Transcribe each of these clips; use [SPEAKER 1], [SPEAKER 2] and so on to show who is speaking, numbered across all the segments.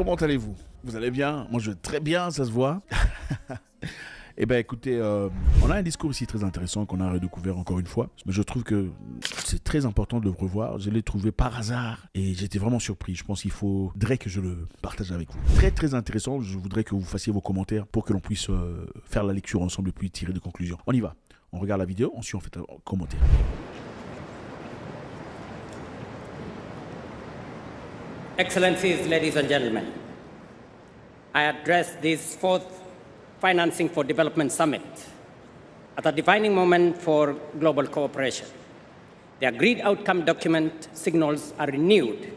[SPEAKER 1] comment allez-vous? Vous allez bien? Moi je vais très bien, ça se voit. Eh bien écoutez, on a un discours ici très intéressant qu'on a redécouvert encore une fois. Mais je trouve que c'est très important de le revoir. Je l'ai trouvé par hasard et j'étais vraiment surpris. Je pense qu'il faudrait que je le partage avec vous. Très très intéressant, je voudrais que vous fassiez vos commentaires pour que l'on puisse faire la lecture ensemble et puis tirer des conclusions. On y va, on regarde la vidéo, ensuite on fait un commentaire.
[SPEAKER 2] Excellencies, ladies and gentlemen, I address this fourth Financing for Development Summit at a defining moment for global cooperation. The agreed outcome document signals a renewed,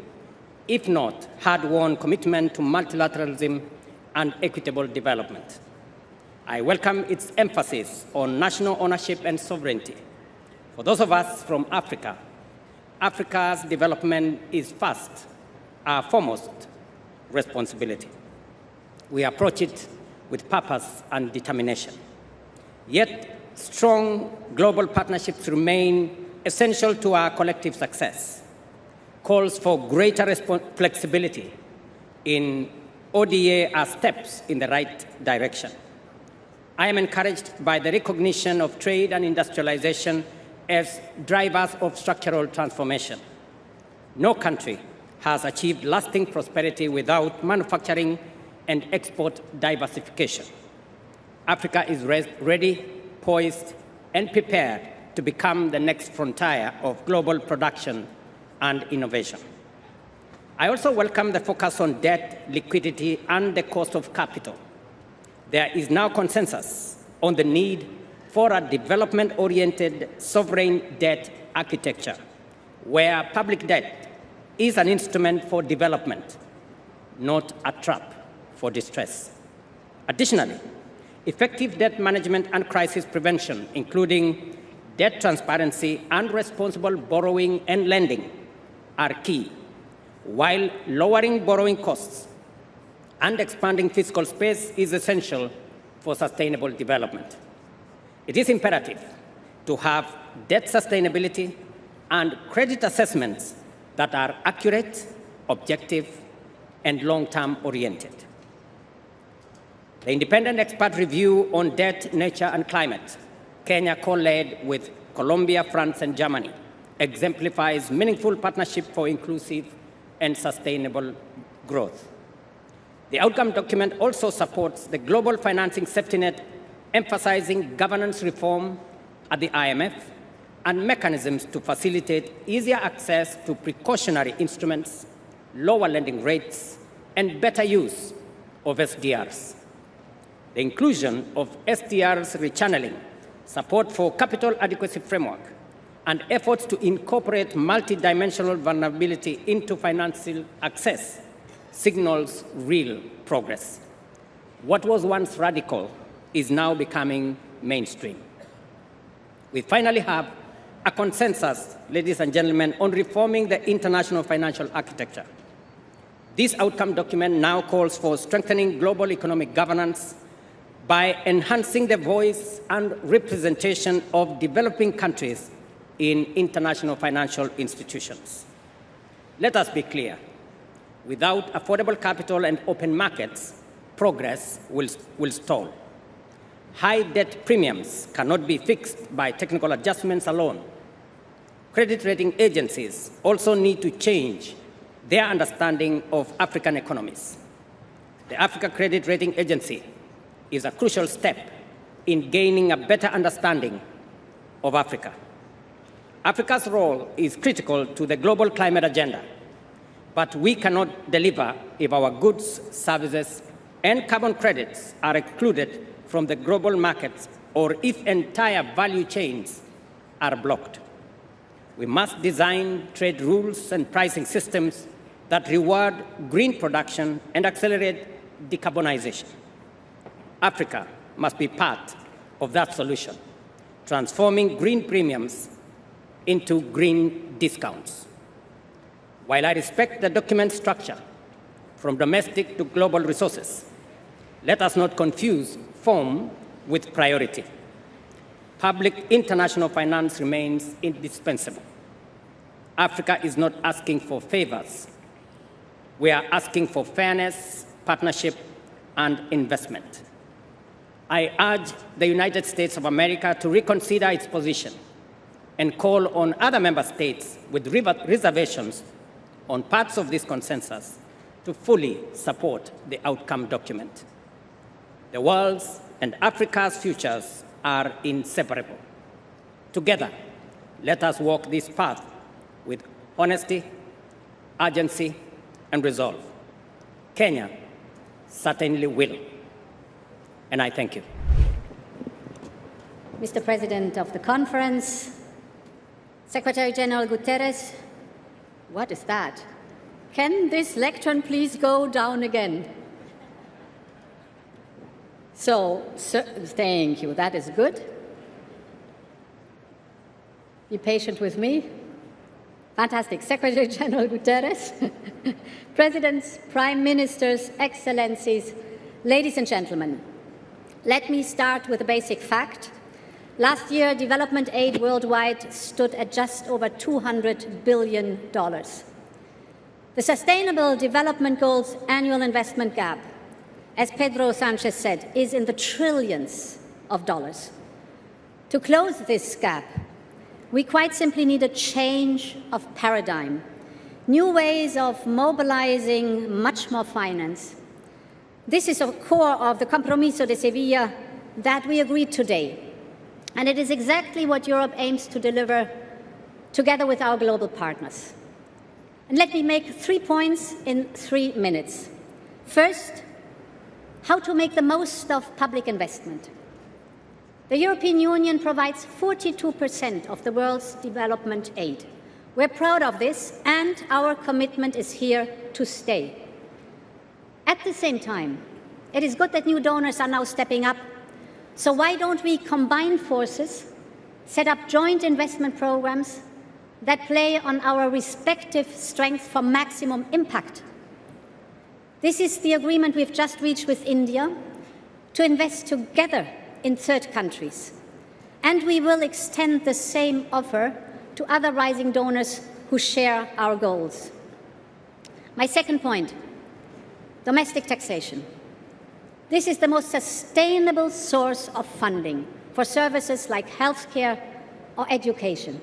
[SPEAKER 2] if not hard-won, commitment to multilateralism and equitable development. I welcome its emphasis on national ownership and sovereignty. For those of us from Africa, Africa's development is first, our foremost responsibility. We approach it with purpose and determination. Yet, strong global partnerships remain essential to our collective success. Calls for greater flexibility in ODA are steps in the right direction. I am encouraged by the recognition of trade and industrialization as drivers of structural transformation. No country has achieved lasting prosperity without manufacturing and export diversification. Africa is ready, poised, and prepared to become the next frontier of global production and innovation. I also welcome the focus on debt, liquidity, and the cost of capital. There is now consensus on the need for a development-oriented sovereign debt architecture, where public debt is an instrument for development, not a trap for distress. Additionally, effective debt management and crisis prevention, including debt transparency and responsible borrowing and lending, are key, while lowering borrowing costs and expanding fiscal space is essential for sustainable development. It is imperative to have debt sustainability and credit assessments that are accurate, objective, and long-term oriented. The independent expert review on debt, nature, and climate, Kenya co-led with Colombia, France, and Germany, exemplifies meaningful partnership for inclusive and sustainable growth. The outcome document also supports the global financing safety net, emphasizing governance reform at the IMF and mechanisms to facilitate easier access to precautionary instruments, lower lending rates, and better use of SDRs. The inclusion of SDRs rechanneling, support for capital adequacy framework, and efforts to incorporate multidimensional vulnerability into financial access signals real progress. What was once radical is now becoming mainstream. We finally have a consensus, ladies and gentlemen, on reforming the international financial architecture. This outcome document now calls for strengthening global economic governance by enhancing the voice and representation of developing countries in international financial institutions. Let us be clear. Without affordable capital and open markets, progress will stall. High debt premiums cannot be fixed by technical adjustments alone. Credit rating agencies also need to change their understanding of African economies. The Africa Credit Rating Agency is a crucial step in gaining a better understanding of Africa. Africa's role is critical to the global climate agenda, but we cannot deliver if our goods, services, and carbon credits are excluded from the global markets or if entire value chains are blocked. We must design trade rules and pricing systems that reward green production and accelerate decarbonization. Africa must be part of that solution, transforming green premiums into green discounts. While I respect the document structure, from domestic to global resources, let us not confuse form with priority. Public international finance remains indispensable. Africa is not asking for favors. We are asking for fairness, partnership, and investment. I urge the United States of America to reconsider its position and call on other member states with reservations on parts of this consensus to fully support the outcome document. The world's and Africa's futures are inseparable. Together, let us walk this path with honesty, urgency, and resolve. Kenya certainly will. And I thank you.
[SPEAKER 3] Mr. President of the Conference, Secretary General Guterres, what is that? Can this lectern please go down again? Thank you, that is good. Be patient with me. Fantastic. Secretary General Guterres, Presidents, Prime Ministers, Excellencies, ladies and gentlemen, let me start with a basic fact. Last year, development aid worldwide stood at just over $200 billion. The Sustainable Development Goals annual investment gap, as Pedro Sanchez said, is in the trillions of dollars. To close this gap, we quite simply need a change of paradigm, new ways of mobilizing much more finance. This is a core of the Compromiso de Sevilla that we agreed today. And it is exactly what Europe aims to deliver together with our global partners. And let me make 3 points in 3 minutes. First, how to make the most of public investment. The European Union provides 42% of the world's development aid. We're proud of this, and our commitment is here to stay. At the same time, it is good that new donors are now stepping up. So why don't we combine forces, set up joint investment programs that play on our respective strengths for maximum impact? This is the agreement we've just reached with India to invest together in third countries. And we will extend the same offer to other rising donors who share our goals. My second point, domestic taxation. This is the most sustainable source of funding for services like healthcare or education.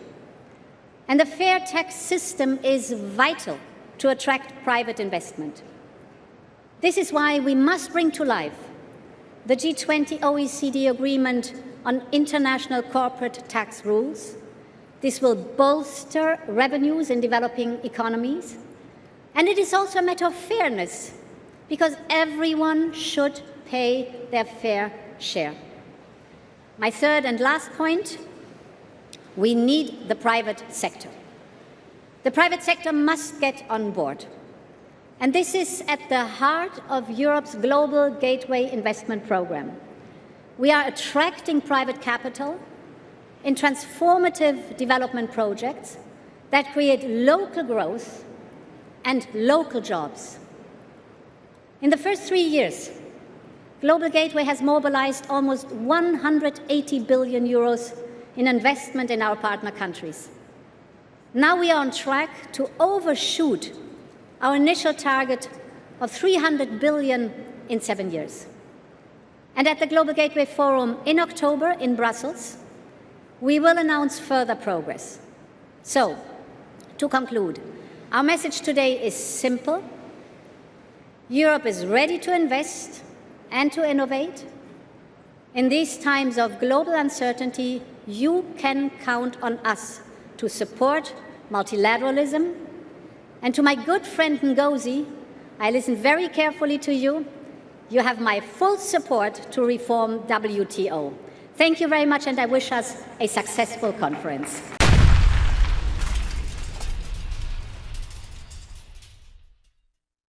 [SPEAKER 3] And a fair tax system is vital to attract private investment. This is why we must bring to life the G20 OECD agreement on international corporate tax rules. This will bolster revenues in developing economies. And it is also a matter of fairness, because everyone should pay their fair share. My third and last point, we need the private sector. The private sector must get on board. And this is at the heart of Europe's Global Gateway Investment Programme. We are attracting private capital in transformative development projects that create local growth and local jobs. In the first 3 years, Global Gateway has mobilized almost 180 billion euros in investment in our partner countries. Now we are on track to overshoot our initial target of 300 billion in 7 years. And at the Global Gateway Forum in October in Brussels, we will announce further progress. So, to conclude, our message today is simple. Europe is ready to invest and to innovate. In these times of global uncertainty, you can count on us to support multilateralism. And to my good friend Ngozi, I listened very carefully to you. You have my full support to reform WTO. Thank you very much, and I wish us a successful conference.